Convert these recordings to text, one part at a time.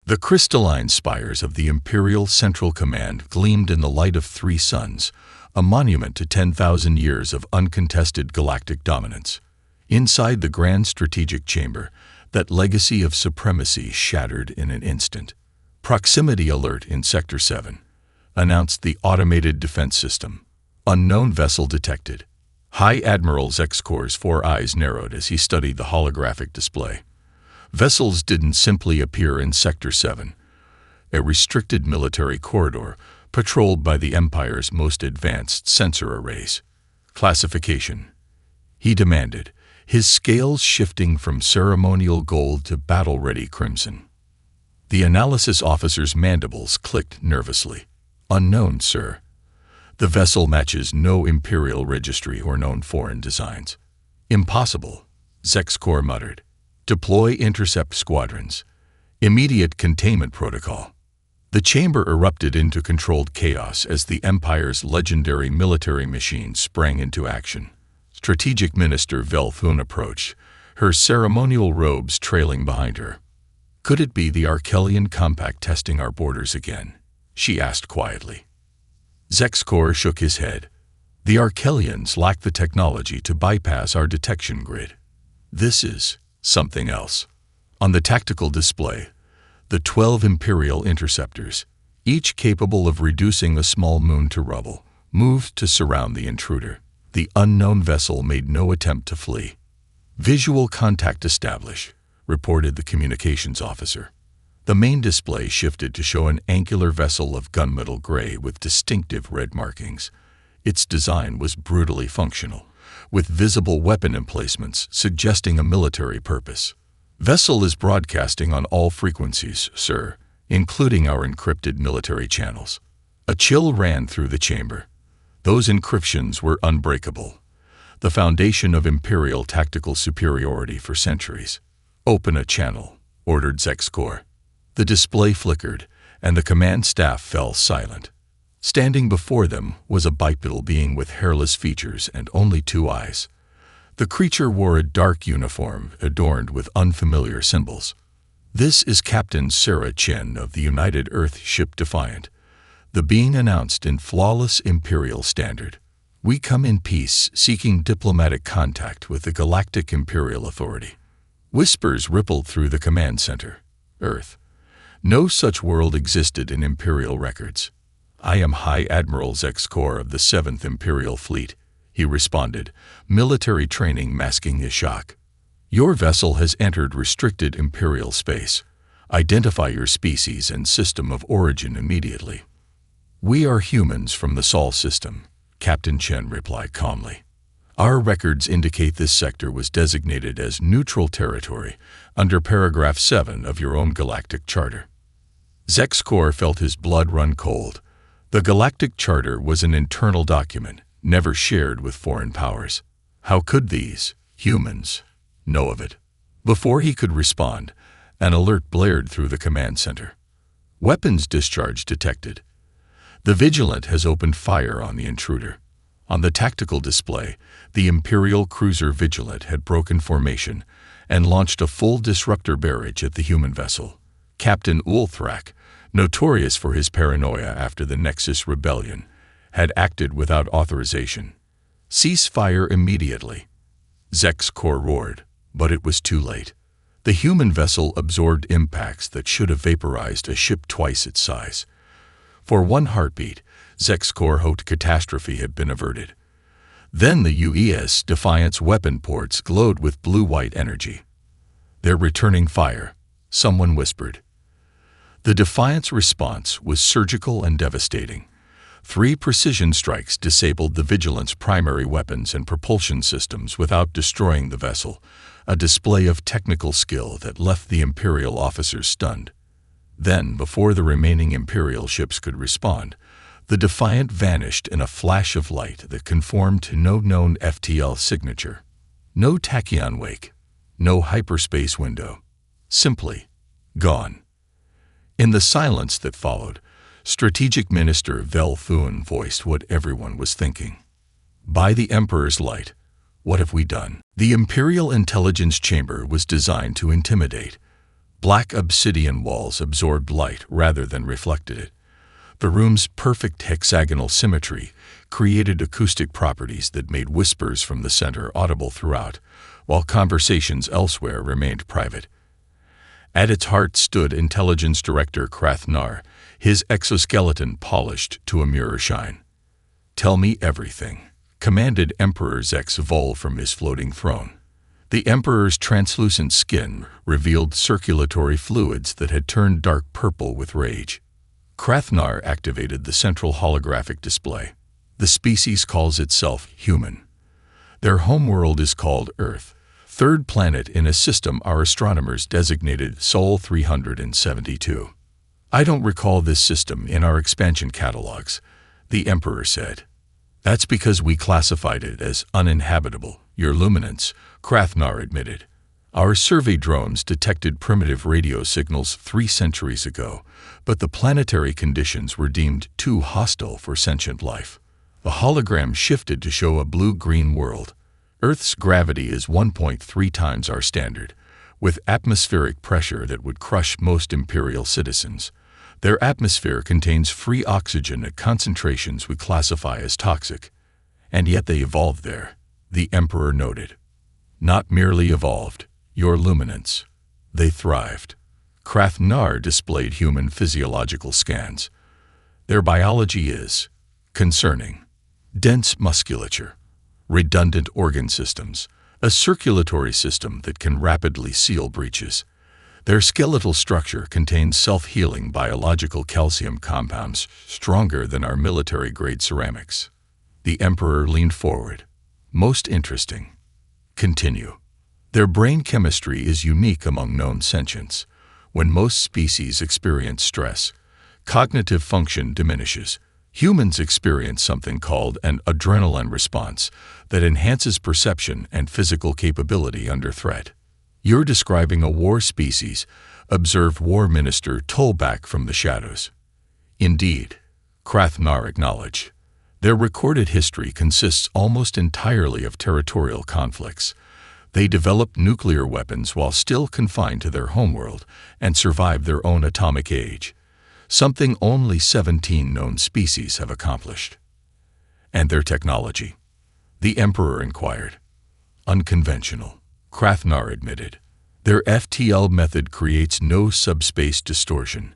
The crystalline spires of the Imperial Central Command gleamed in the light of 3 suns, a monument to 10,000 years of uncontested galactic dominance. Inside the Grand Strategic Chamber, that legacy of supremacy shattered in an instant. Proximity alert in Sector 7 announced the automated defense system. Unknown vessel detected. High Admiral Zexcor's 4 eyes narrowed as he studied the holographic display. Vessels didn't simply appear in Sector 7, a restricted military corridor patrolled by the Empire's most advanced sensor arrays. Classification, he demanded, his scales shifting from ceremonial gold to battle-ready crimson. The analysis officer's mandibles clicked nervously. Unknown, sir. The vessel matches no Imperial registry or known foreign designs. Impossible, Zexcor muttered. Deploy intercept squadrons. Immediate containment protocol. The chamber erupted into controlled chaos as the Empire's legendary military machine sprang into action. Strategic Minister Velthun approached, her ceremonial robes trailing behind her. Could it be the Arkelian compact testing our borders again? She asked quietly. Zexcor shook his head. The Arkelians lack the technology to bypass our detection grid. This is something else. On the tactical display, the 12 Imperial interceptors, each capable of reducing a small moon to rubble, moved to surround the intruder. The unknown vessel made no attempt to flee. Visual contact established, reported the communications officer. The main display shifted to show an angular vessel of gunmetal gray with distinctive red markings. Its design was brutally functional, with visible weapon emplacements suggesting a military purpose. Vessel is broadcasting on all frequencies, sir, including our encrypted military channels. A chill ran through the chamber. Those encryptions were unbreakable, the foundation of Imperial tactical superiority for centuries. Open a channel, ordered Zexcor. The display flickered, and the command staff fell silent. Standing before them was a bipedal being with hairless features and only 2 eyes. The creature wore a dark uniform adorned with unfamiliar symbols. This is Captain Sarah Chen of the United Earth ship Defiant. The being announced in flawless Imperial standard. We come in peace, seeking diplomatic contact with the Galactic Imperial Authority. Whispers rippled through the command center. Earth. No such world existed in Imperial records. I am High Admiral Zexcor of the 7th Imperial Fleet, he responded, military training masking his shock. Your vessel has entered restricted Imperial space. Identify your species and system of origin immediately. We are humans from the Sol system, Captain Chen replied calmly. Our records indicate this sector was designated as neutral territory under paragraph 7 of your own galactic charter. Zexcor felt his blood run cold. The Galactic Charter was an internal document, never shared with foreign powers. How could these humans know of it? Before he could respond, an alert blared through the command center. Weapons discharge detected. The Vigilant has opened fire on the intruder. On the tactical display, the Imperial cruiser Vigilant had broken formation and launched a full disruptor barrage at the human vessel. Captain Ulthrak, notorious for his paranoia after the Nexus Rebellion, had acted without authorization. Cease fire immediately. Zexcor roared, but it was too late. The human vessel absorbed impacts that should have vaporized a ship twice its size. For one heartbeat, Zexcor hoped catastrophe had been averted. Then the UES Defiant's weapon ports glowed with blue-white energy. They're returning fire, someone whispered. The Defiant's response was surgical and devastating. 3 precision strikes disabled the Vigilant's primary weapons and propulsion systems without destroying the vessel, a display of technical skill that left the Imperial officers stunned. Then, before the remaining Imperial ships could respond, the Defiant vanished in a flash of light that conformed to no known FTL signature. No tachyon wake, no hyperspace window. Simply gone. In the silence that followed, Strategic Minister Velthun voiced what everyone was thinking. By the Emperor's light, what have we done? The Imperial Intelligence Chamber was designed to intimidate. Black obsidian walls absorbed light rather than reflected it. The room's perfect hexagonal symmetry created acoustic properties that made whispers from the center audible throughout, while conversations elsewhere remained private. At its heart stood Intelligence Director Krathnar, his exoskeleton polished to a mirror shine. "Tell me everything," commanded Emperor Zex Vol from his floating throne. The Emperor's translucent skin revealed circulatory fluids that had turned dark purple with rage. Krathnar activated the central holographic display. The species calls itself human. Their homeworld is called Earth, third planet in a system our astronomers designated Sol 372. "I don't recall this system in our expansion catalogs," the Emperor said. "That's because we classified it as uninhabitable, Your Luminance," Krathnar admitted. "Our survey drones detected primitive radio signals 3 centuries ago, but the planetary conditions were deemed too hostile for sentient life. The hologram shifted to show a blue-green world. Earth's gravity is 1.3 times our standard, with atmospheric pressure that would crush most Imperial citizens. Their atmosphere contains free oxygen at concentrations we classify as toxic. And yet they evolved there," the Emperor noted. "Not merely evolved, Your Luminance. They thrived." Krathnar displayed human physiological scans. "Their biology is concerning. Dense musculature, redundant organ systems, a circulatory system that can rapidly seal breaches. Their skeletal structure contains self-healing biological calcium compounds stronger than our military-grade ceramics." The Emperor leaned forward. "Most interesting. Continue." "Their brain chemistry is unique among known sentients. When most species experience stress, cognitive function diminishes. Humans experience something called an adrenaline response that enhances perception and physical capability under threat." "You're describing a war species," observed War Minister Tolbach from the shadows. "Indeed," Krathnar acknowledged. "Their recorded history consists almost entirely of territorial conflicts. They developed nuclear weapons while still confined to their homeworld and survived their own atomic age, something only 17 known species have accomplished." "And their technology?" the Emperor inquired. "Unconventional," Krathnar admitted. "Their FTL method creates no subspace distortion.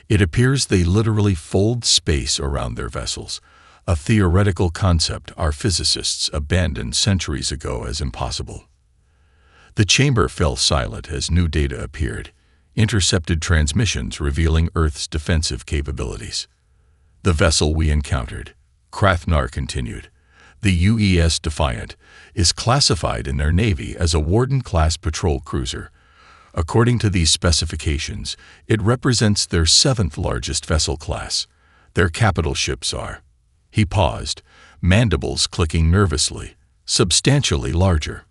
It appears they literally fold space around their vessels, a theoretical concept our physicists abandoned centuries ago as impossible." The chamber fell silent as new data appeared, intercepted transmissions revealing Earth's defensive capabilities. "The vessel we encountered," Krathnar continued, "the UES Defiant, is classified in their Navy as a Warden-class patrol cruiser. According to these specifications, it represents their 7th largest vessel class. Their capital ships are—" He paused, mandibles clicking nervously, "substantially larger."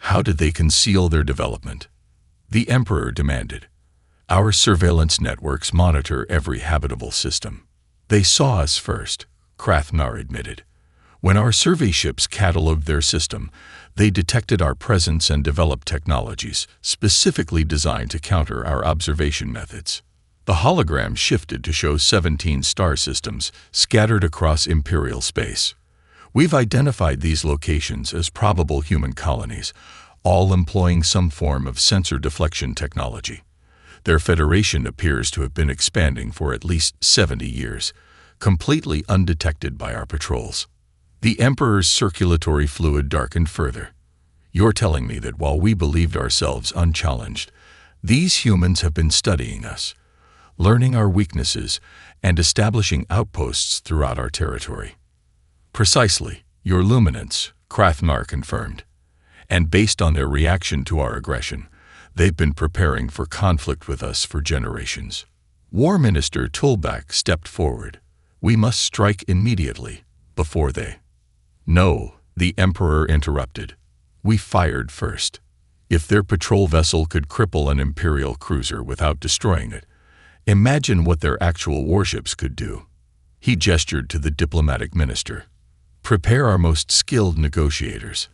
"How did they conceal their development?" the Emperor demanded. "Our surveillance networks monitor every habitable system." "They saw us first," Krathnar admitted. "When our survey ships cataloged their system, they detected our presence and developed technologies specifically designed to counter our observation methods." The hologram shifted to show 17 star systems scattered across Imperial space. "We've identified these locations as probable human colonies, all employing some form of sensor deflection technology. Their federation appears to have been expanding for at least 70 years, completely undetected by our patrols." The Emperor's circulatory fluid darkened further. "You're telling me that while we believed ourselves unchallenged, these humans have been studying us, learning our weaknesses, and establishing outposts throughout our territory." "Precisely, Your Luminance," Krathnar confirmed. "And based on their reaction to our aggression, they've been preparing for conflict with us for generations." War Minister Tolbach stepped forward. "We must strike immediately, before they—" "No," the Emperor interrupted. "We fired first. If their patrol vessel could cripple an Imperial cruiser without destroying it, imagine what their actual warships could do." He gestured to the diplomatic minister. "Prepare our most skilled negotiators.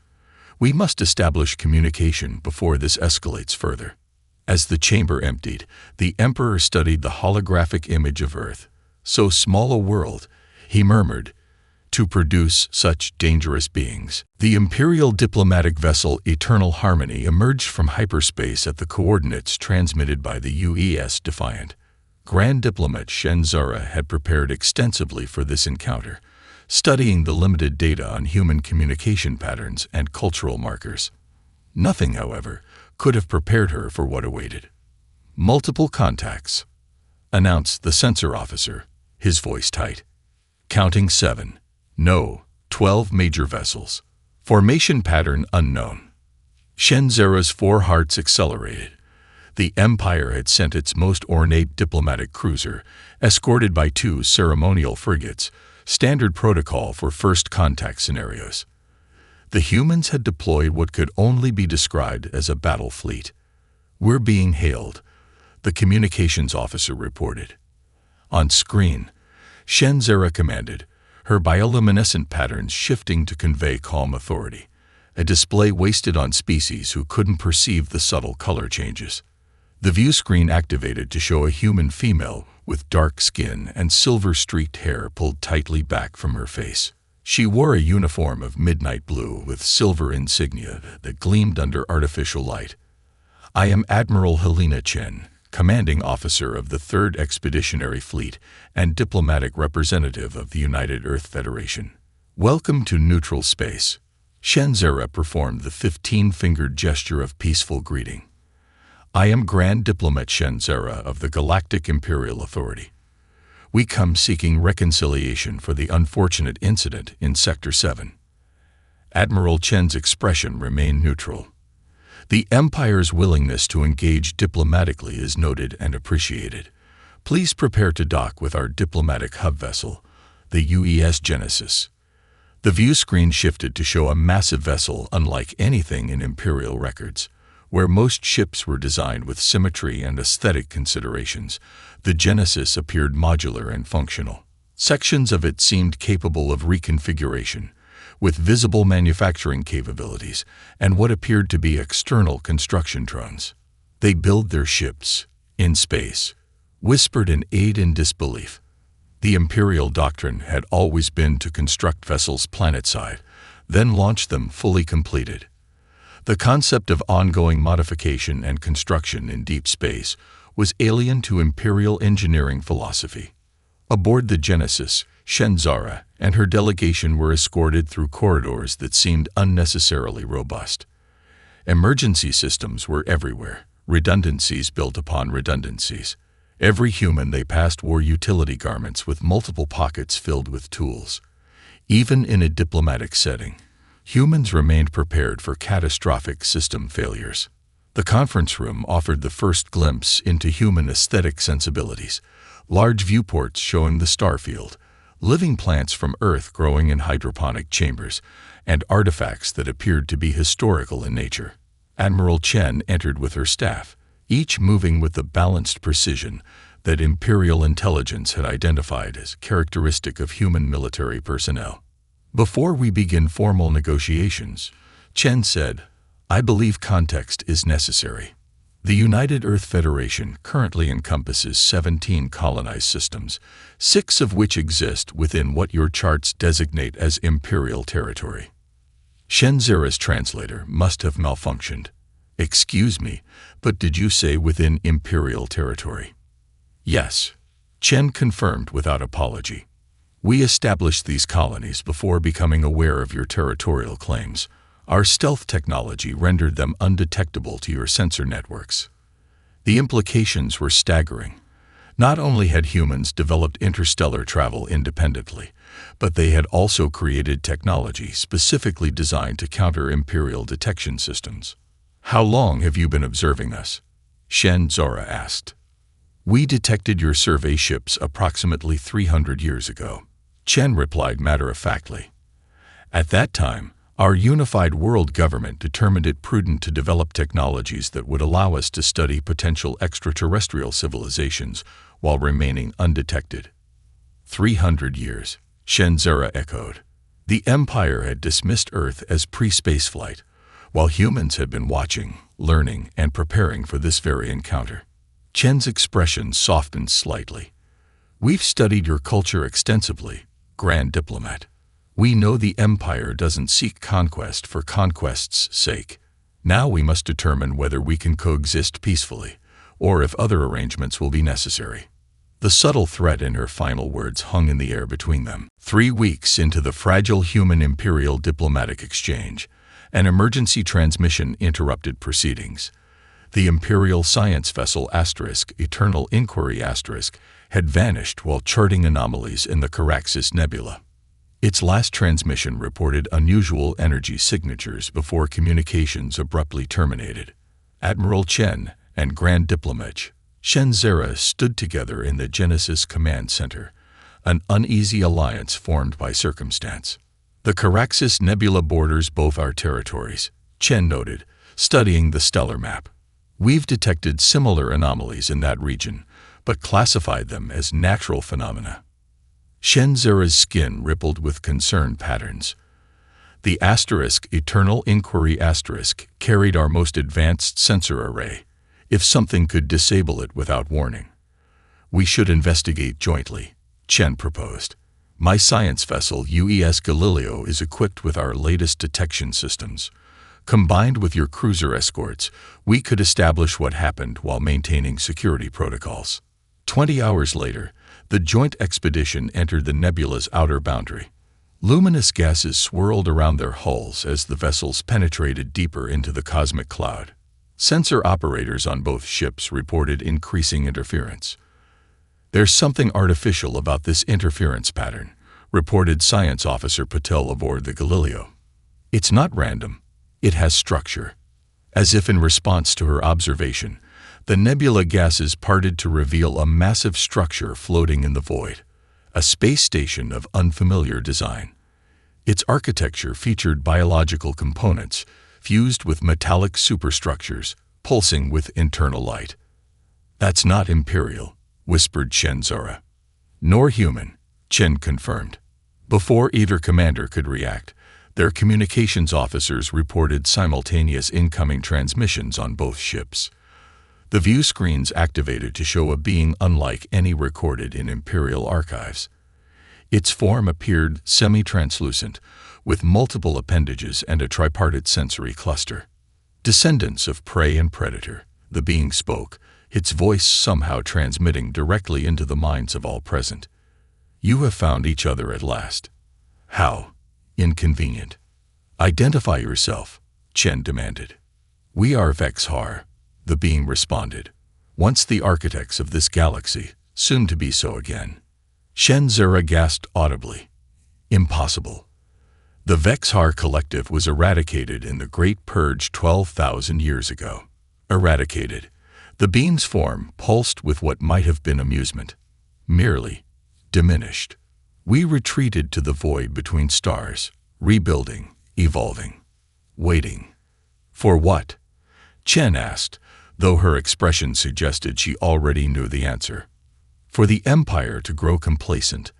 We must establish communication before this escalates further." As the chamber emptied, the Emperor studied the holographic image of Earth. "So small a world," he murmured, "to produce such dangerous beings." The Imperial diplomatic vessel Eternal Harmony emerged from hyperspace at the coordinates transmitted by the UES Defiant. Grand Diplomat Shen Zara had prepared extensively for this encounter, studying the limited data on human communication patterns and cultural markers. Nothing, however, could have prepared her for what awaited. "Multiple contacts," announced the sensor officer, his voice tight. "Counting 7. No, 12 major vessels. Formation pattern unknown." Shen Zara's 4 hearts accelerated. The Empire had sent its most ornate diplomatic cruiser, escorted by 2 ceremonial frigates, standard protocol for first contact scenarios. The humans had deployed what could only be described as a battle fleet. "We're being hailed," the communications officer reported. On screen, Shen Zara commanded, her bioluminescent patterns shifting to convey calm authority, a display wasted on species who couldn't perceive the subtle color changes. The view screen activated to show a human female with dark skin and silver-streaked hair pulled tightly back from her face. She wore a uniform of midnight blue with silver insignia that gleamed under artificial light. "I am Admiral Helena Chen, commanding officer of the 3rd Expeditionary Fleet and diplomatic representative of the United Earth Federation. Welcome to neutral space." Shen Zara performed the 15-fingered gesture of peaceful greeting. "I am Grand Diplomat Shen Zara of the Galactic Imperial Authority. We come seeking reconciliation for the unfortunate incident in Sector 7. Admiral Chen's expression remained neutral. "The Empire's willingness to engage diplomatically is noted and appreciated. Please prepare to dock with our diplomatic hub vessel, the UES Genesis." The view screen shifted to show a massive vessel unlike anything in Imperial records. Where most ships were designed with symmetry and aesthetic considerations, the Genesis appeared modular and functional. Sections of it seemed capable of reconfiguration, with visible manufacturing capabilities and what appeared to be external construction drones. "They build their ships in space," whispered an aide in disbelief. The Imperial doctrine had always been to construct vessels planetside, then launch them fully completed. The concept of ongoing modification and construction in deep space was alien to Imperial engineering philosophy. Aboard the Genesis, Shen Zara and her delegation were escorted through corridors that seemed unnecessarily robust. Emergency systems were everywhere, redundancies built upon redundancies. Every human they passed wore utility garments with multiple pockets filled with tools. Even in a diplomatic setting, humans remained prepared for catastrophic system failures. The conference room offered the first glimpse into human aesthetic sensibilities, large viewports showing the starfield, living plants from Earth growing in hydroponic chambers, and artifacts that appeared to be historical in nature. Admiral Chen entered with her staff, each moving with the balanced precision that Imperial intelligence had identified as characteristic of human military personnel. "Before we begin formal negotiations," Chen said, "I believe context is necessary. The United Earth Federation currently encompasses 17 colonized systems, 6 of which exist within what your charts designate as Imperial territory." Shen Zara's translator must have malfunctioned. "Excuse me, but did you say within Imperial territory?" "Yes," Chen confirmed without apology. "We established these colonies before becoming aware of your territorial claims. Our stealth technology rendered them undetectable to your sensor networks." The implications were staggering. Not only had humans developed interstellar travel independently, but they had also created technology specifically designed to counter Imperial detection systems. "How long have you been observing us?" Shen Zara asked. "We detected your survey ships approximately 300 years ago," Chen replied matter-of-factly. "At that time, our unified world government determined it prudent to develop technologies that would allow us to study potential extraterrestrial civilizations while remaining undetected." 300 years, Shen Zara echoed. The Empire had dismissed Earth as pre-spaceflight, while humans had been watching, learning and preparing for this very encounter. Chen's expression softened slightly. We've studied your culture extensively, Grand Diplomat. We know the Empire doesn't seek conquest for conquest's sake. Now we must determine whether we can coexist peacefully, or if other arrangements will be necessary. The subtle threat in her final words hung in the air between them. 3 weeks into the fragile human imperial diplomatic exchange, an emergency transmission interrupted proceedings. The Imperial Science Vessel Eternal Inquiry had vanished while charting anomalies in the Caraxes Nebula. Its last transmission reported unusual energy signatures before communications abruptly terminated. Admiral Chen and Grand Diplomat Shen Zera stood together in the Genesis Command Center, an uneasy alliance formed by circumstance. The Caraxes Nebula borders both our territories, Chen noted, studying the stellar map. We've detected similar anomalies in that region, but classified them as natural phenomena. Shen Zera's skin rippled with concerned patterns. The Eternal Inquiry carried our most advanced sensor array. If something could disable it without warning, we should investigate jointly, Chen proposed. My science vessel UES Galileo is equipped with our latest detection systems. Combined with your cruiser escorts, we could establish what happened while maintaining security protocols. 20 hours later, the joint expedition entered the nebula's outer boundary. Luminous gases swirled around their hulls as the vessels penetrated deeper into the cosmic cloud. Sensor operators on both ships reported increasing interference. There's something artificial about this interference pattern, reported Science Officer Patel aboard the Galileo. It's not random. It has structure. As if in response to her observation, the nebula gases parted to reveal a massive structure floating in the void, a space station of unfamiliar design. Its architecture featured biological components fused with metallic superstructures, pulsing with internal light. That's not Imperial, whispered Shen Zera. Nor human, Chen confirmed. Before either commander could react, their communications officers reported simultaneous incoming transmissions on both ships. The view screens activated to show a being unlike any recorded in Imperial archives. Its form appeared semi-translucent, with multiple appendages and a tripartite sensory cluster. Descendants of prey and predator, the being spoke, its voice somehow transmitting directly into the minds of all present. You have found each other at last. How? Inconvenient. Identify yourself, Chen demanded. We are Vexhar, the being responded. Once the architects of this galaxy, soon to be so again. Shen Zera gasped audibly. Impossible. The Vexhar collective was eradicated in the Great Purge 12,000 years ago. Eradicated. The being's form pulsed with what might have been amusement. Merely diminished. We retreated to the void between stars, rebuilding, evolving, waiting. For what? Chen asked, though her expression suggested she already knew the answer. For the Empire to grow complacent,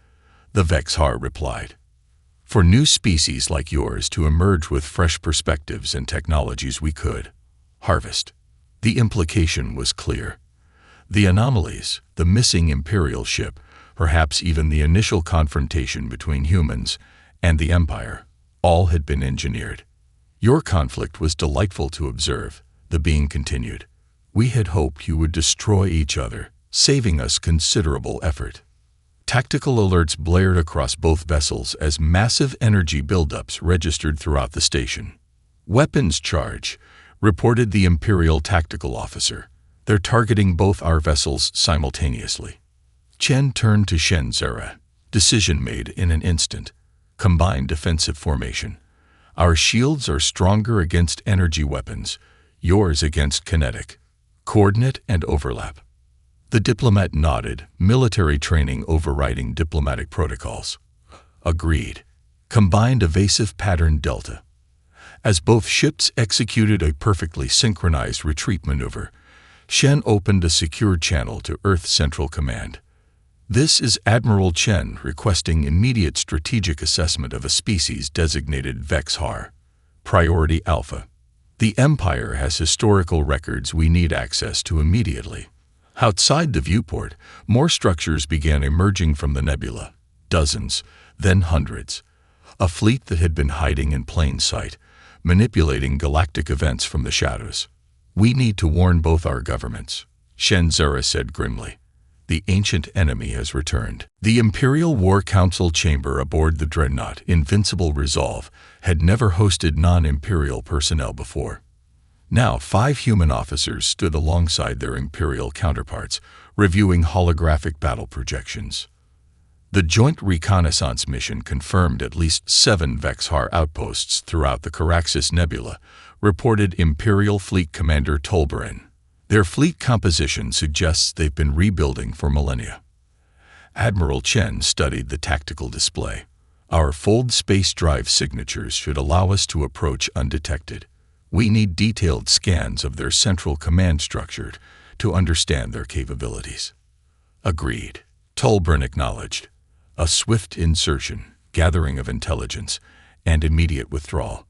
the Vexhar replied. For new species like yours to emerge with fresh perspectives and technologies we could harvest. The implication was clear. The anomalies, the missing Imperial ship, perhaps even the initial confrontation between humans and the Empire, all had been engineered. Your conflict was delightful to observe, the being continued. We had hoped you would destroy each other, saving us considerable effort. Tactical alerts blared across both vessels as massive energy buildups registered throughout the station. Weapons charge, reported the Imperial Tactical Officer. They're targeting both our vessels simultaneously. Chen turned to Shen Zera. Decision made in an instant. Combined defensive formation. Our shields are stronger against energy weapons, yours against kinetic. Coordinate and overlap. The diplomat nodded, military training overriding diplomatic protocols. Agreed. Combined evasive pattern delta. As both ships executed a perfectly synchronized retreat maneuver, Shen opened a secure channel to Earth Central Command. This is Admiral Chen requesting immediate strategic assessment of a species designated Vexhar. Priority Alpha. The Empire has historical records we need access to immediately. Outside the viewport, more structures began emerging from the nebula. Dozens, then hundreds. A fleet that had been hiding in plain sight, manipulating galactic events from the shadows. "We need to warn both our governments," Shenzura said grimly. "The ancient enemy has returned." The Imperial War Council chamber aboard the dreadnought Invincible Resolve had never hosted non-Imperial personnel before. Now 5 human officers stood alongside their Imperial counterparts, reviewing holographic battle projections. The Joint Reconnaissance Mission confirmed at least 7 Vexhar outposts throughout the Caraxes Nebula, reported Imperial Fleet Commander Tolbarin. Their fleet composition suggests they've been rebuilding for millennia. Admiral Chen studied the tactical display. "Our fold space drive signatures should allow us to approach undetected. We need detailed scans of their central command structure to understand their capabilities." "Agreed," Tolbarin acknowledged. A swift insertion, gathering of intelligence, and immediate withdrawal.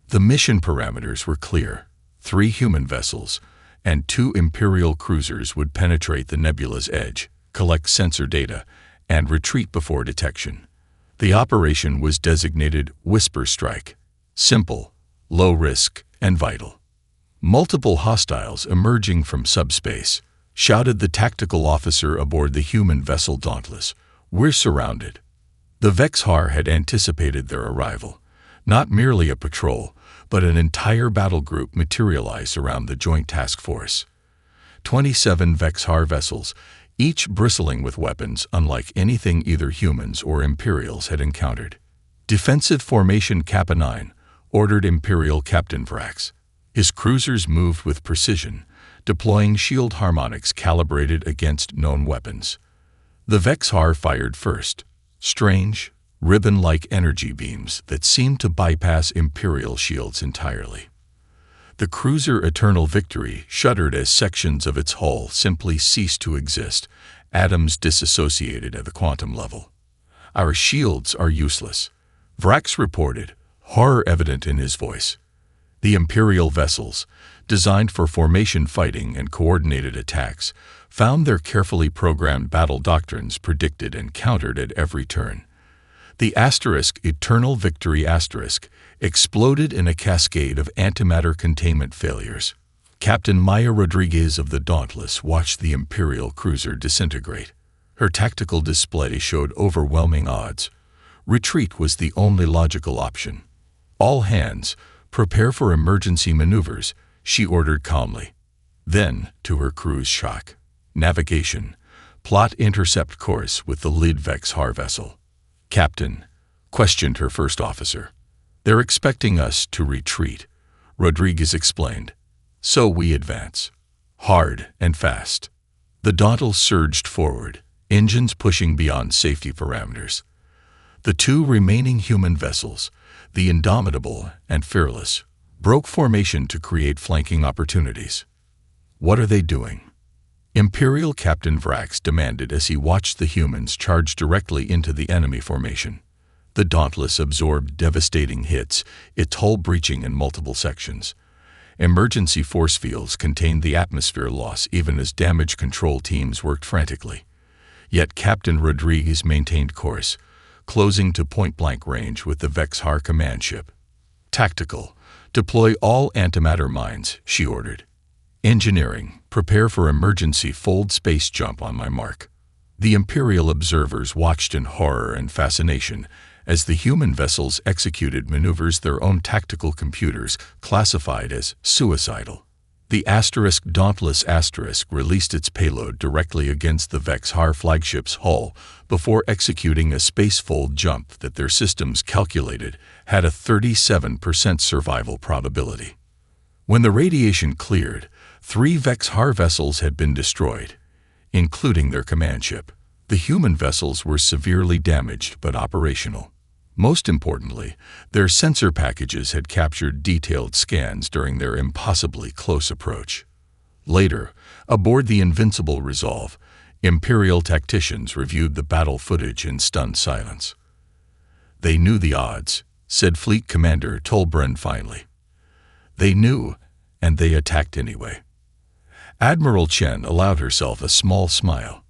The mission parameters were clear. 3 human vessels and 2 Imperial cruisers would penetrate the nebula's edge, collect sensor data, and retreat before detection. The operation was designated Whisper Strike. Simple, low risk, and vital. "Multiple hostiles emerging from subspace," shouted the tactical officer aboard the human vessel Dauntless. "We're surrounded." The Vexhar had anticipated their arrival. Not merely a patrol, but an entire battle group materialized around the Joint Task Force. 27 Vexhar vessels, each bristling with weapons unlike anything either humans or Imperials had encountered. "Defensive Formation Kappa 9, ordered Imperial Captain Vrax." His cruisers moved with precision, deploying shield harmonics calibrated against known weapons. The Vexhar fired first. Strange, ribbon-like energy beams that seemed to bypass Imperial shields entirely. The cruiser Eternal Victory shuddered as sections of its hull simply ceased to exist, atoms disassociated at the quantum level. "Our shields are useless," Vrax reported, horror evident in his voice. The Imperial vessels, designed for formation fighting and coordinated attacks, found their carefully programmed battle doctrines predicted and countered at every turn. The Eternal Victory exploded in a cascade of antimatter containment failures. Captain Maya Rodriguez of the Dauntless watched the Imperial cruiser disintegrate. Her tactical display showed overwhelming odds. Retreat was the only logical option. "All hands, prepare for emergency maneuvers," she ordered calmly. Then, to her crew's shock, "Navigation. Plot intercept course with the lead Vexhar vessel." "Captain," questioned her first officer. "They're expecting us to retreat," Rodriguez explained. "So we advance. Hard and fast." The Dauntless surged forward, engines pushing beyond safety parameters. The 2 remaining human vessels, the Indomitable and Fearless, broke formation to create flanking opportunities. "What are they doing?" Imperial Captain Vrax demanded as he watched the humans charge directly into the enemy formation. The Dauntless absorbed devastating hits, its hull breaching in multiple sections. Emergency force fields contained the atmosphere loss even as damage control teams worked frantically. Yet Captain Rodriguez maintained course, closing to point-blank range with the Vexhar command ship. "Tactical, deploy all antimatter mines," she ordered. "Engineering, prepare for emergency fold space jump on my mark." The Imperial observers watched in horror and fascination as the human vessels executed maneuvers their own tactical computers classified as suicidal. The Dauntless released its payload directly against the Vexhar flagship's hull before executing a spacefold jump that their systems calculated had a 37% survival probability. When the radiation cleared, 3 Vexhar vessels had been destroyed, including their command ship. The human vessels were severely damaged but operational. Most importantly, their sensor packages had captured detailed scans during their impossibly close approach. Later, aboard the Invincible Resolve, Imperial tacticians reviewed the battle footage in stunned silence. "They knew the odds," said Fleet Commander Tolbarin finally. They knew, and they attacked anyway. Admiral Chen allowed herself a small smile.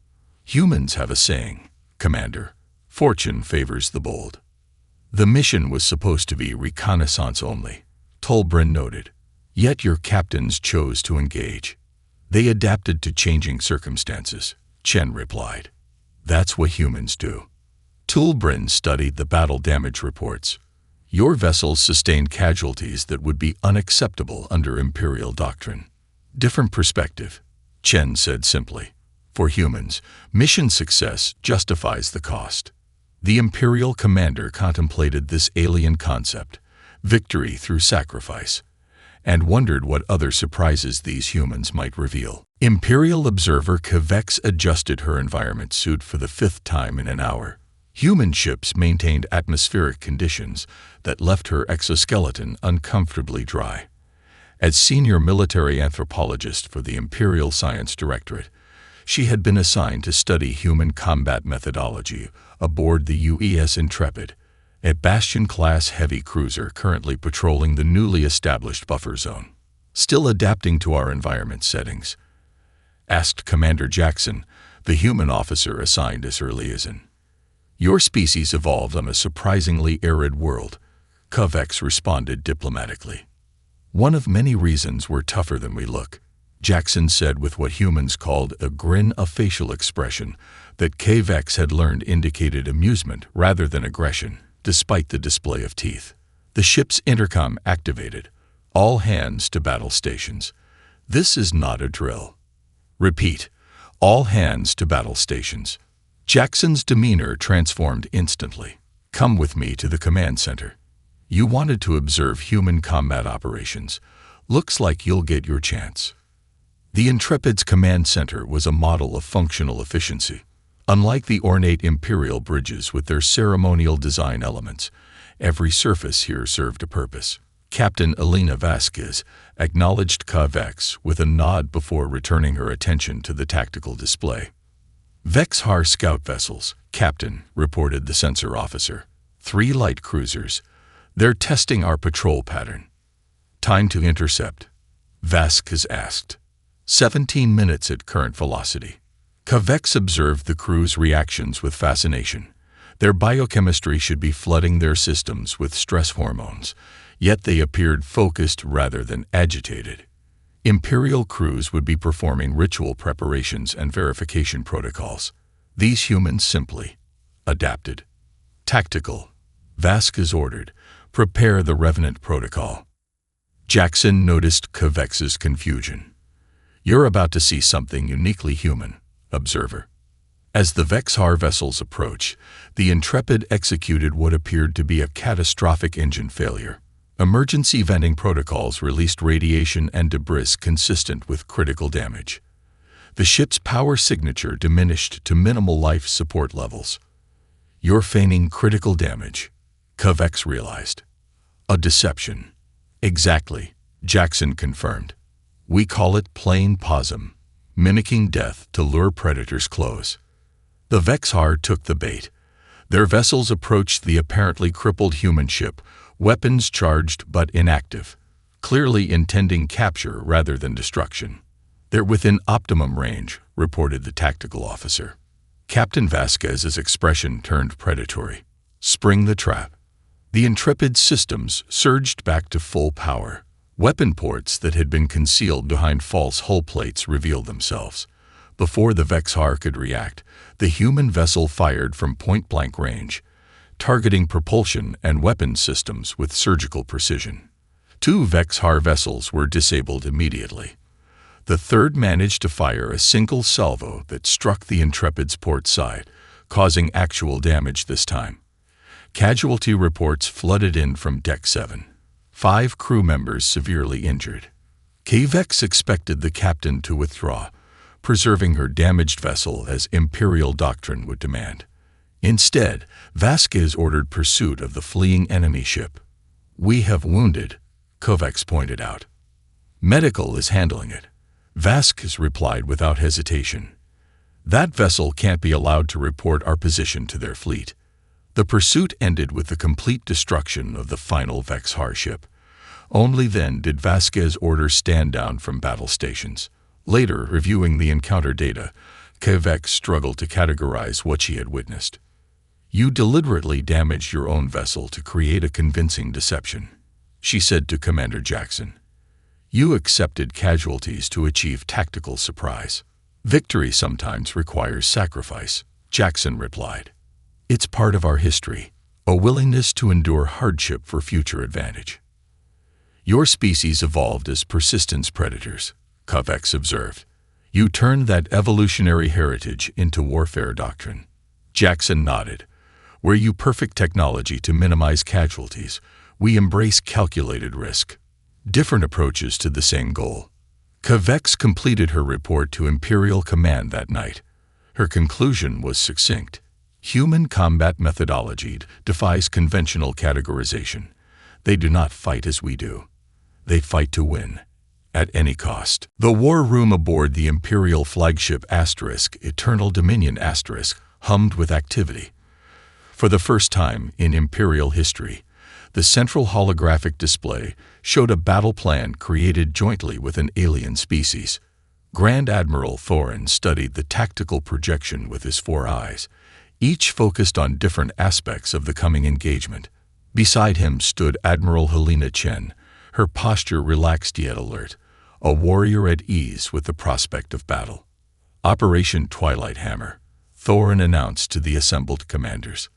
Humans have a saying, Commander, fortune favors the bold. The mission was supposed to be reconnaissance only, Tolbrin noted. Yet your captains chose to engage. They adapted to changing circumstances, Chen replied. That's what humans do. Tolbrin studied the battle damage reports. Your vessels sustained casualties that would be unacceptable under Imperial doctrine. Different perspective, Chen said simply. For humans, mission success justifies the cost. The Imperial commander contemplated this alien concept, victory through sacrifice, and wondered what other surprises these humans might reveal. Imperial observer Kavex adjusted her environment suit for the 5th time in an hour. Human ships maintained atmospheric conditions that left her exoskeleton uncomfortably dry. As senior military anthropologist for the Imperial Science Directorate, she had been assigned to study human combat methodology aboard the UES Intrepid, a Bastion-class heavy cruiser currently patrolling the newly established buffer zone. Still adapting to our environment settings? Asked Commander Jackson, the human officer assigned as her liaison. Your species evolved on a surprisingly arid world, Kavex responded diplomatically. One of many reasons we're tougher than we look, Jackson said with what humans called a grin, a facial expression that Kavex had learned indicated amusement rather than aggression, despite the display of teeth. The ship's intercom activated. All hands to battle stations. This is not a drill. Repeat. All hands to battle stations. Jackson's demeanor transformed instantly. Come with me to the command center. You wanted to observe human combat operations. Looks like you'll get your chance. The Intrepid's command center was a model of functional efficiency. Unlike the ornate Imperial bridges with their ceremonial design elements, every surface here served a purpose. Captain Elena Vasquez acknowledged Kavex with a nod before returning her attention to the tactical display. Vexhar scout vessels, Captain, reported the sensor officer. 3 light cruisers. They're testing our patrol pattern. Time to intercept, Vasquez asked. 17 minutes at current velocity. Kavex observed the crew's reactions with fascination. Their biochemistry should be flooding their systems with stress hormones, yet they appeared focused rather than agitated. Imperial crews would be performing ritual preparations and verification protocols. These humans simply adapted. Tactical, Vasquez ordered. Prepare the Revenant Protocol. Jackson noticed Kavex's confusion. You're about to see something uniquely human, observer. As the Vexhar vessels approached, the Intrepid executed what appeared to be a catastrophic engine failure. Emergency venting protocols released radiation and debris consistent with critical damage. The ship's power signature diminished to minimal life support levels. You're feigning critical damage, Kavex realized. A deception. Exactly, Jackson confirmed. We call it plain possum, mimicking death to lure predators close. The Vexhar took the bait. Their vessels approached the apparently crippled human ship, weapons charged but inactive, clearly intending capture rather than destruction. They're within optimum range, reported the tactical officer. Captain Vasquez's expression turned predatory. Spring the trap. The Intrepid's systems surged back to full power. Weapon ports that had been concealed behind false hull plates revealed themselves. Before the Vexhar could react, the human vessel fired from point-blank range, targeting propulsion and weapons systems with surgical precision. 2 Vexhar vessels were disabled immediately. The third managed to fire a single salvo that struck the Intrepid's port side, causing actual damage this time. Casualty reports flooded in from Deck 7. 5 crew members severely injured. Kavex expected the captain to withdraw, preserving her damaged vessel as Imperial doctrine would demand. Instead, Vasquez ordered pursuit of the fleeing enemy ship. We have wounded, Kavex pointed out. Medical is handling it, Vasquez replied without hesitation. That vessel can't be allowed to report our position to their fleet. The pursuit ended with the complete destruction of the final Vexhar ship. Only then did Vasquez order stand down from battle stations. Later, reviewing the encounter data, Vex struggled to categorize what she had witnessed. "You deliberately damaged your own vessel to create a convincing deception," she said to Commander Jackson. "You accepted casualties to achieve tactical surprise." "Victory sometimes requires sacrifice," Jackson replied. "It's part of our history, a willingness to endure hardship for future advantage." "Your species evolved as persistence predators," Vex observed. "You turned that evolutionary heritage into warfare doctrine." Jackson nodded. "Where you perfect technology to minimize casualties, we embrace calculated risk. Different approaches to the same goal." Vex completed her report to Imperial Command that night. Her conclusion was succinct. Human combat methodology defies conventional categorization. They do not fight as we do. They fight to win, at any cost. The war room aboard the Imperial flagship Eternal Dominion hummed with activity. For the first time in Imperial history, the central holographic display showed a battle plan created jointly with an alien species. Grand Admiral Thorin studied the tactical projection with his 4 eyes, each focused on different aspects of the coming engagement. Beside him stood Admiral Helena Chen, her posture relaxed yet alert, a warrior at ease with the prospect of battle. "Operation Twilight Hammer," Thorin announced to the assembled commanders.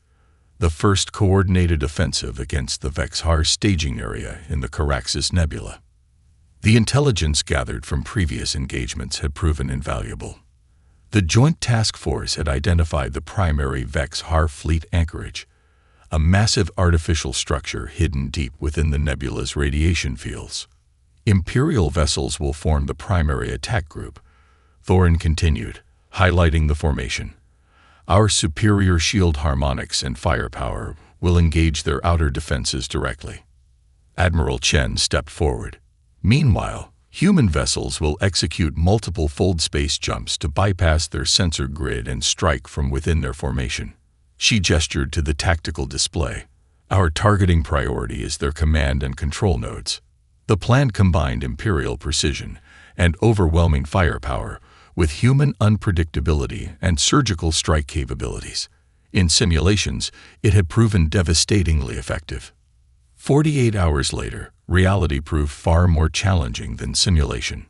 "The first coordinated offensive against the Vexhar staging area in the Caraxes Nebula." The intelligence gathered from previous engagements had proven invaluable. The Joint Task Force had identified the primary Vexhar fleet anchorage, a massive artificial structure hidden deep within the nebula's radiation fields. "Imperial vessels will form the primary attack group," Thorin continued, highlighting the formation. "Our superior shield harmonics and firepower will engage their outer defenses directly." Admiral Chen stepped forward. "Meanwhile, human vessels will execute multiple fold space jumps to bypass their sensor grid and strike from within their formation." She gestured to the tactical display. "Our targeting priority is their command and control nodes." The plan combined Imperial precision and overwhelming firepower with human unpredictability and surgical strike capabilities. In simulations, it had proven devastatingly effective. 48 hours later, reality proved far more challenging than simulation.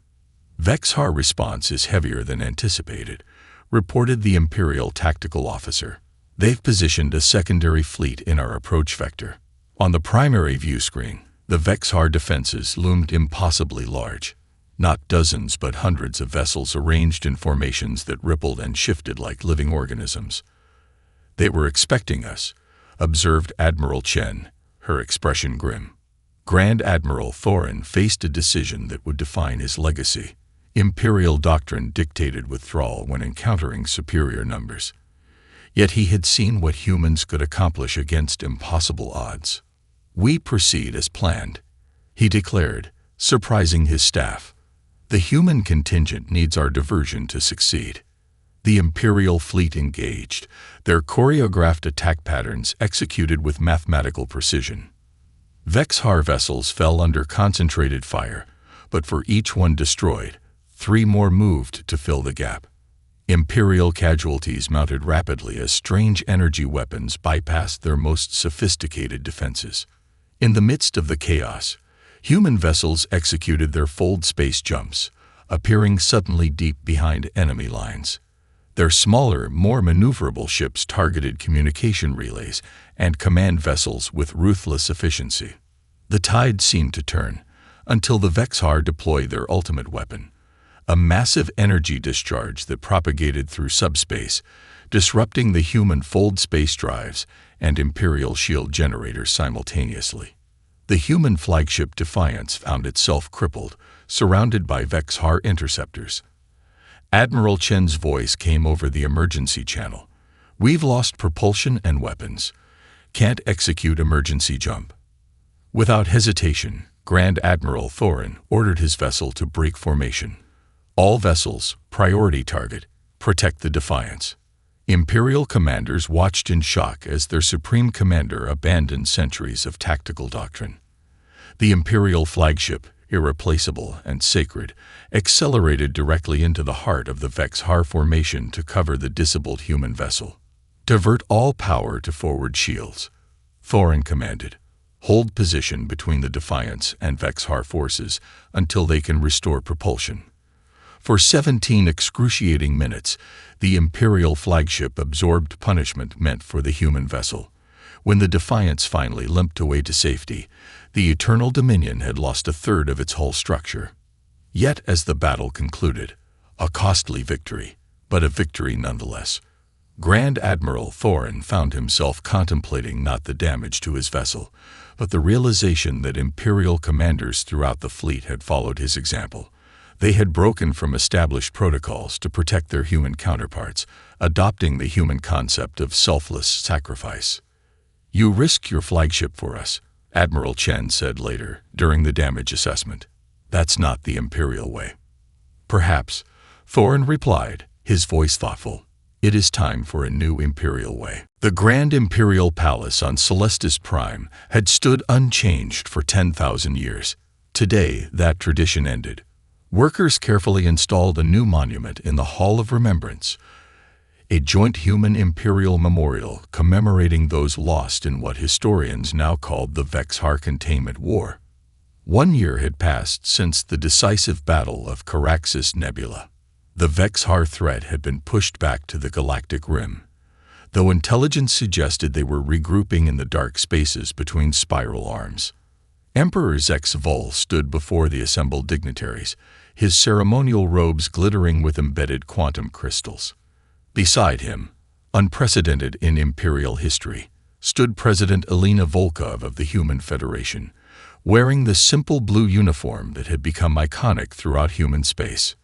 "Vexhar response is heavier than anticipated," reported the Imperial tactical officer. "They've positioned a secondary fleet in our approach vector." On the primary view screen, the Vexhar defenses loomed impossibly large. Not dozens but hundreds of vessels arranged in formations that rippled and shifted like living organisms. "They were expecting us," observed Admiral Chen, her expression grim. Grand Admiral Thorin faced a decision that would define his legacy. Imperial doctrine dictated withdrawal when encountering superior numbers. Yet he had seen what humans could accomplish against impossible odds. "We proceed as planned," he declared, surprising his staff. "The human contingent needs our diversion to succeed." The Imperial fleet engaged, their choreographed attack patterns executed with mathematical precision. Vexhar vessels fell under concentrated fire, but for each one destroyed, 3 more moved to fill the gap. Imperial casualties mounted rapidly as strange energy weapons bypassed their most sophisticated defenses. In the midst of the chaos, human vessels executed their fold space jumps, appearing suddenly deep behind enemy lines. Their smaller, more maneuverable ships targeted communication relays and command vessels with ruthless efficiency. The tide seemed to turn, until the Vexhar deployed their ultimate weapon, a massive energy discharge that propagated through subspace, disrupting the human fold space drives and Imperial shield generators simultaneously. The human flagship Defiance found itself crippled, surrounded by Vexhar interceptors. Admiral Chen's voice came over the emergency channel. "We've lost propulsion and weapons. Can't execute emergency jump." Without hesitation, Grand Admiral Thorin ordered his vessel to break formation. "All vessels, priority target, protect the Defiance." Imperial commanders watched in shock as their supreme commander abandoned centuries of tactical doctrine. The Imperial flagship, irreplaceable and sacred, accelerated directly into the heart of the Vex-Har formation to cover the disabled human vessel. "Divert all power to forward shields," Thorin commanded. "Hold position between the Defiance and Vex-Har forces until they can restore propulsion." For 17 excruciating minutes, the Imperial flagship absorbed punishment meant for the human vessel. When the Defiance finally limped away to safety, the Eternal Dominion had lost a third of its hull structure. Yet, as the battle concluded, a costly victory, but a victory nonetheless. Grand Admiral Thorin found himself contemplating not the damage to his vessel, but the realization that Imperial commanders throughout the fleet had followed his example. They had broken from established protocols to protect their human counterparts, adopting the human concept of selfless sacrifice. "You risked your flagship for us," Admiral Chen said later, during the damage assessment. "That's not the Imperial way." "Perhaps," Thorin replied, his voice thoughtful. "It is time for a new Imperial way." The Grand Imperial Palace on Celestis Prime had stood unchanged for 10,000 years. Today, that tradition ended. Workers carefully installed a new monument in the Hall of Remembrance, a joint human imperial memorial commemorating those lost in what historians now called the Vex-Har Containment War. 1 year had passed since the decisive Battle of Caraxes Nebula. The Vex-Har threat had been pushed back to the galactic rim, though intelligence suggested they were regrouping in the dark spaces between spiral arms. Emperor Zex Vol stood before the assembled dignitaries, his ceremonial robes glittering with embedded quantum crystals. Beside him, unprecedented in Imperial history, stood President Elena Volkov of the Human Federation, wearing the simple blue uniform that had become iconic throughout human space.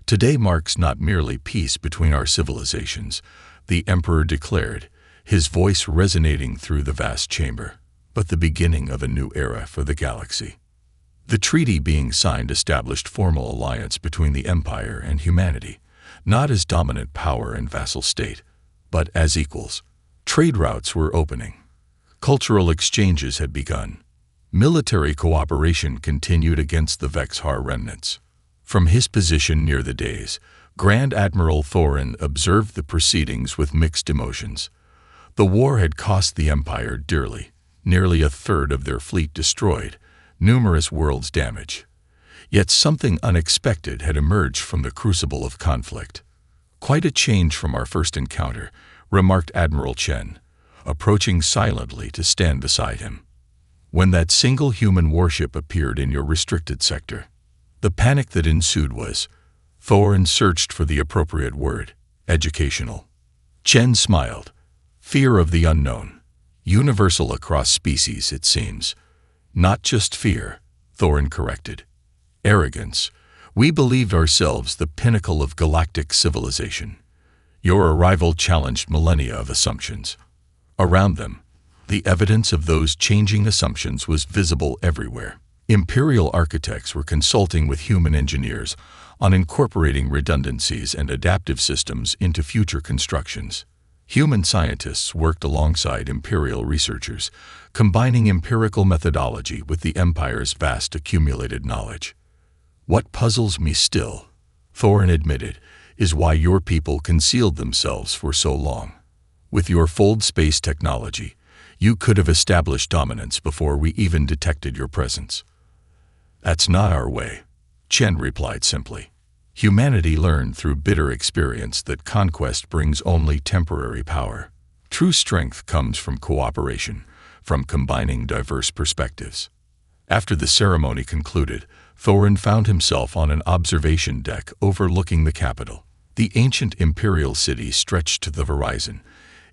"Today marks not merely peace between our civilizations," the Emperor declared, his voice resonating through the vast chamber, "but the beginning of a new era for the galaxy." The treaty being signed established formal alliance between the Empire and humanity, not as dominant power and vassal state, but as equals. Trade routes were opening. Cultural exchanges had begun. Military cooperation continued against the Vex-Har remnants. From his position near the dais, Grand Admiral Thorin observed the proceedings with mixed emotions. The war had cost the Empire dearly, nearly a third of their fleet destroyed, numerous worlds damaged. Yet something unexpected had emerged from the crucible of conflict. "Quite a change from our first encounter," remarked Admiral Chen, approaching silently to stand beside him. "When that single human warship appeared in your restricted sector." The panic that ensued was, Thorin searched for the appropriate word, educational. Chen smiled. "Fear of the unknown. Universal across species, it seems." "Not just fear," Thorin corrected. "Arrogance. We believed ourselves the pinnacle of galactic civilization. Your arrival challenged millennia of assumptions. Around them, the evidence of those changing assumptions was visible everywhere. Imperial architects were consulting with human engineers on incorporating redundancies and adaptive systems into future constructions. Human scientists worked alongside Imperial researchers, combining empirical methodology with the Empire's vast accumulated knowledge. "What puzzles me still," Thorin admitted, "is why your people concealed themselves for so long. With your fold space technology, you could have established dominance before we even detected your presence." "That's not our way," Chen replied simply. "Humanity learned through bitter experience that conquest brings only temporary power. True strength comes from cooperation, from combining diverse perspectives." After the ceremony concluded, Thorin found himself on an observation deck overlooking the capital. The ancient imperial city stretched to the horizon,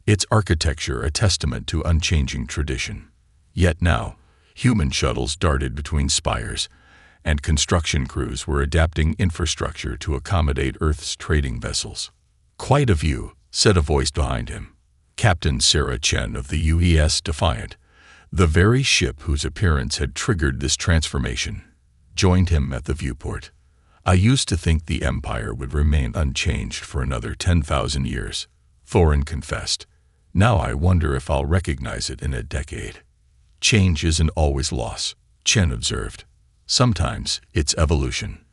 its architecture a testament to unchanging tradition. Yet now, human shuttles darted between spires, and construction crews were adapting infrastructure to accommodate Earth's trading vessels. "Quite a view," said a voice behind him. Captain Sarah Chen of the UES Defiant, the very ship whose appearance had triggered this transformation, joined him at the viewport. "I used to think the Empire would remain unchanged for another 10,000 years, Thorin confessed. "Now I wonder if I'll recognize it in a decade." "Change isn't always loss," Chen observed. Sometimes it's evolution.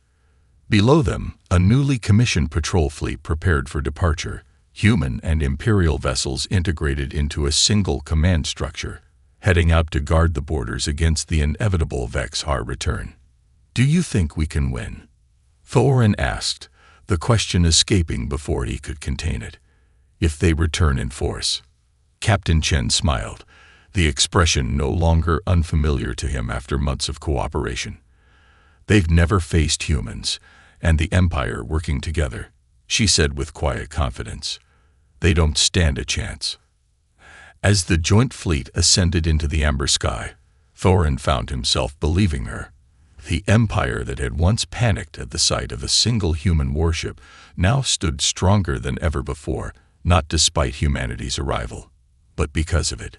Below them, a newly commissioned patrol fleet prepared for departure, human and Imperial vessels integrated into a single command structure, heading out to guard the borders against the inevitable Vex-Har return. "Do you think we can win?" Thorin asked, the question escaping before he could contain it. "If they return in force." Captain Chen smiled, the expression no longer unfamiliar to him after months of cooperation. "They've never faced humans and the Empire working together," she said with quiet confidence. "They don't stand a chance." As the joint fleet ascended into the amber sky, Thorin found himself believing her. The Empire that had once panicked at the sight of a single human warship now stood stronger than ever before, not despite humanity's arrival, but because of it.